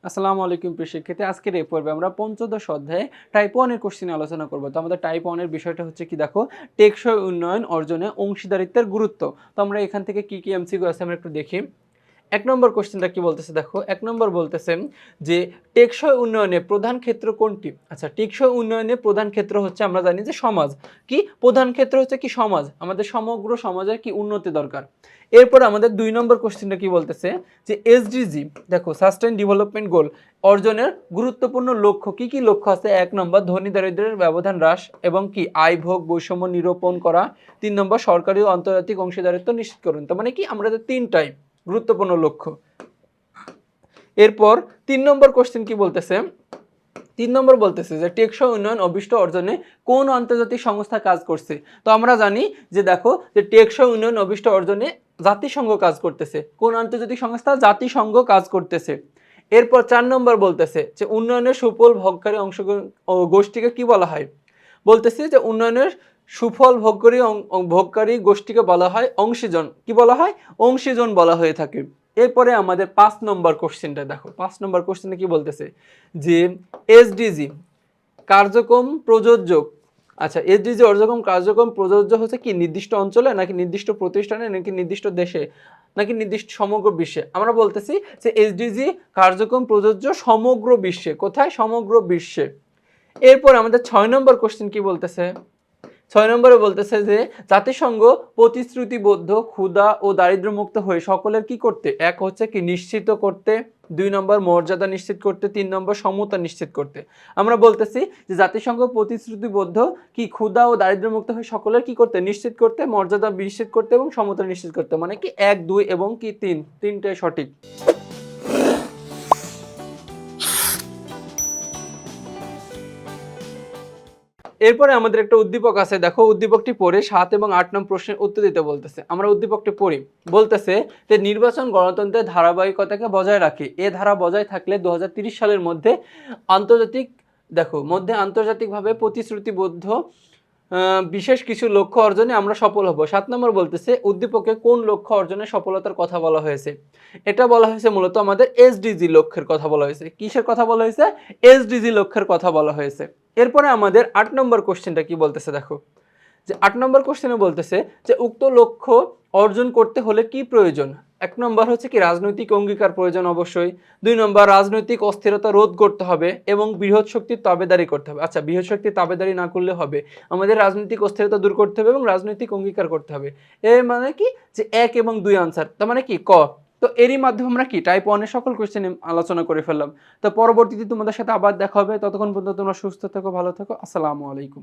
আসসালামু আলাইকুম প্রিয় শিক্ষার্থী, আজকের এই পর্বে আমরা পঞ্চদশ অধ্যায়ে টাইপ 1 এর কোশ্চেন আলোচনা করব। তো আমাদের টাইপ 1 এর বিষয়টা হচ্ছে কি দেখো, টেকসই উন্নয়ন অর্জনে অংশীদারিত্বের গুরুত্ব। তো আমরা এখান থেকে কি এমসিকিউ আছে আমরা একটু দেখি। এক নম্বর কোশ্চেনটা কি বলতেছে দেখো, এক নম্বর বলতেছে যে টেকসই উন্নয়নে প্রধান ক্ষেত্র কোনটি? আচ্ছা, টেকসই উন্নয়নে প্রধান ক্ষেত্র হচ্ছে আমরা জানি যে সমাজ। কি প্রধান ক্ষেত্র হচ্ছে কি সমাজ, আমাদের সমগ্র সমাজের কি উন্নতি দরকার। এরপর আমাদের 2 নম্বর কোশ্চেনটা কি বলতেছে যে এসডিজি দেখো, সাস্টেইন ডেভেলপমেন্ট গোল অর্জনের গুরুত্বপূর্ণ লক্ষ্য কি কি লক্ষ্য আছে? 1 নম্বর ধনী দরিদ্রের ব্যবধান হ্রাস এবং কি আয় ভোগ বৈষম্য নিরূপণ করা। 3 নম্বর সরকারি ও আন্তর্জাতিক অংশীদারিত্ব নিশ্চিত করুন। তার মানে কি আমরা তিনটাই গুরুত্বপূর্ণ লক্ষ্য। এরপর 3 নম্বর কোশ্চেন কি বলতেছে, 3 নম্বর বলতেছে যে টেকসই উন্নয়ন অভিষ্ট অর্জনে কোন আন্তর্জাতিক সংস্থা কাজ করছে? তো আমরা জানি যে দেখো যে টেকসই উন্নয়ন অভিষ্ট অর্জনে জাতিসংঘ কাজ করতেছে। কোন আন্তর্জাতিক সংস্থা? জাতিসংঘ কাজ করতেছে। এরপর 4 নম্বর বলতেছে যে উন্নয়নের সুফল ভোগকারী অংশগ্রহণ গোষ্ঠীকে কি বলা হয়? বলতেছে যে উন্নয়নের সুফল ভোগকারী গোষ্ঠীকে বলা হয় অংশীজন। কি বলা হয়? অংশীজন বলা হয়ে থাকে। এরপরে আমাদের 5 নম্বর কোশ্চেনটা দেখো, 5 নম্বর কোশ্চেনে কি বলতেছে যে এসডিজি কার্যক্রম প্রযোজক। আচ্ছা, এসডিজি কার্যক্রম প্রযোজ্য হচ্ছে কি নির্দিষ্ট অঞ্চলে, নাকি নির্দিষ্ট প্রতিষ্ঠানে, নাকি নির্দিষ্ট দেশে, নাকি নির্দিষ্ট সমগ্র বিশ্বে? আমরা বলতেছি যে এসডিজি কার্যক্রম প্রযোজ্য সমগ্র বিশ্বে। কোথায়? সমগ্র বিশ্বে। এরপর আমাদের 6 নম্বর কোশ্চেন কি বলতেছে, 6 নম্বরে বলতেছে যে জাতিসংঘ প্রতিশ্রুতিবদ্ধ ক্ষুধা ও দারিদ্র্যমুক্ত হয়ে সকলের কি করতে? এক হচ্ছে কি নিশ্চিত করতে, 2 নম্বর মর্যাদা নিশ্চিত করতে, 3 নম্বর সমতা নিশ্চিত করতে। আমরা বলতেছি যে জাতিসংঘ প্রতিশ্রুতিবদ্ধ কি ক্ষুধা ও দারিদ্র্যমুক্ত হয়ে সকলের কি করতে? নিশ্চিত করতে, মর্যাদা নিশ্চিত করতে এবং সমতা নিশ্চিত করতে। মানে কি 1, 2 এবং কি 3, তিনটাই সঠিক। এরপরে আমাদের একটা উদ্দীপক আছে, দেখো উদ্দীপকটি পড়ে 7 এবং 8 নম্বর প্রশ্নের উত্তর দিতে বলতেছে। আমরা উদ্দীপকটি পড়ি। বলতেছে যে নির্বাচন গণতন্ত্রের ধারাবাহিকতাকে বজায় রাখে। এ ধারা বজায় থাকলে 2030 সালের মধ্যে আন্তর্জাতিকভাবে প্রতিশ্রুতিবদ্ধ বিশেষ কিছু লক্ষ্য অর্জনে আমরা সফল হব। 7 নম্বর বলতেছে উদ্দীপকে কোন লক্ষ্য অর্জনে সফলতার কথা বলা হয়েছে? এটা বলা হয়েছে মূলত আমাদের এসডিজি লক্ষ্যের কথা বলা হয়েছে। কিসের কথা বলা হয়েছে? এসডিজি লক্ষ্যের কথা বলা হয়েছে। এরপরে আমাদের 8 নম্বর কোশ্চেনটা কি বলতেছে দেখো, যে 8 নম্বর কোশ্চেনে বলতেছে যে উক্ত লক্ষ্য অর্জন করতে হলে কি প্রয়োজন? 1 নম্বর হচ্ছে কি রাজনৈতিক অঙ্গীকার প্রয়োজন অবশ্যই। 2 নম্বর রাজনৈতিক অস্থিরতা রোধ করতে হবে এবং বৃহৎ শক্তির তাবেদারি করতে হবে। আচ্ছা, বৃহৎ শক্তির তাবেদারি না করলে হবে, আমাদের রাজনৈতিক অস্থিরতা দূর করতে হবে এবং রাজনৈতিক অঙ্গীকার করতে হবে। এর মানে কি যে 1 এবং 2 আনসার, তার মানে কি ক। তো এরই মাধ্যমে আমরা কি টাইপ 1 এর সকল কোশ্চেন আলোচনা করে ফেললাম। তো পরবর্তীতে তোমাদের সাথে আবার দেখা হবে। ততক্ষণ পর্যন্ত তোমরা সুস্থ থেকো, ভালো থেকো। আসসালামু আলাইকুম।